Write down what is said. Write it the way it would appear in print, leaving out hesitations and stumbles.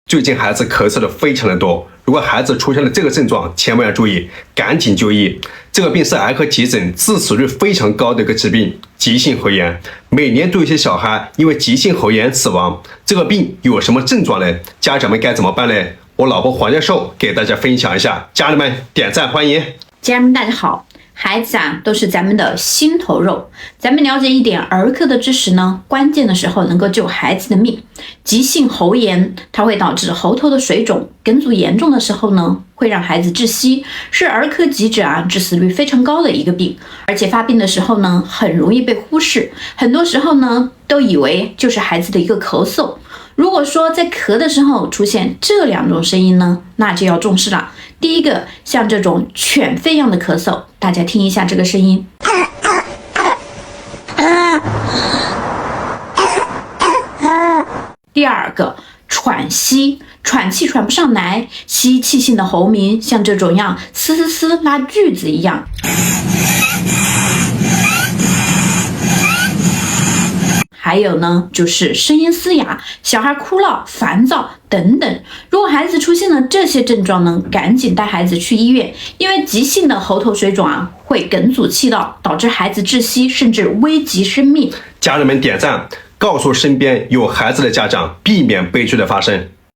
最近孩子咳嗽的非常的多，如果孩子出现了这个症状，千万要注意，赶紧就医。这个病是儿科急诊致死率非常高的一个疾病，急性喉炎。每年都有些小孩因为急性喉炎死亡。这个病有什么症状呢？家长们该怎么办呢？我老婆黄教授给大家分享一下，家人们点赞欢迎。家人们大家好，孩子都是咱们的心头肉，咱们了解一点儿科的知识呢，关键的时候能够救孩子的命。急性喉炎它会导致喉头的水肿，梗阻严重的时候呢，会让孩子窒息，是儿科急诊致死率非常高的一个病，而且发病的时候呢，很容易被忽视，很多时候呢，都以为就是孩子的一个咳嗽。如果说在咳的时候出现这两种声音呢，那就要重视了。第一个，像这种犬吠一样的咳嗽，大家听一下这个声音。第二个，喘息，喘气喘不上来，吸气性的喉鸣，像这种样嘶嘶嘶拉锯子一样。还有呢，就是声音嘶哑，小孩哭闹、烦躁等等。如果孩子出现了这些症状呢，赶紧带孩子去医院，因为急性的喉头水肿会梗阻气道，导致孩子窒息，甚至危及生命。家人们点赞，告诉身边有孩子的家长，避免悲剧的发生。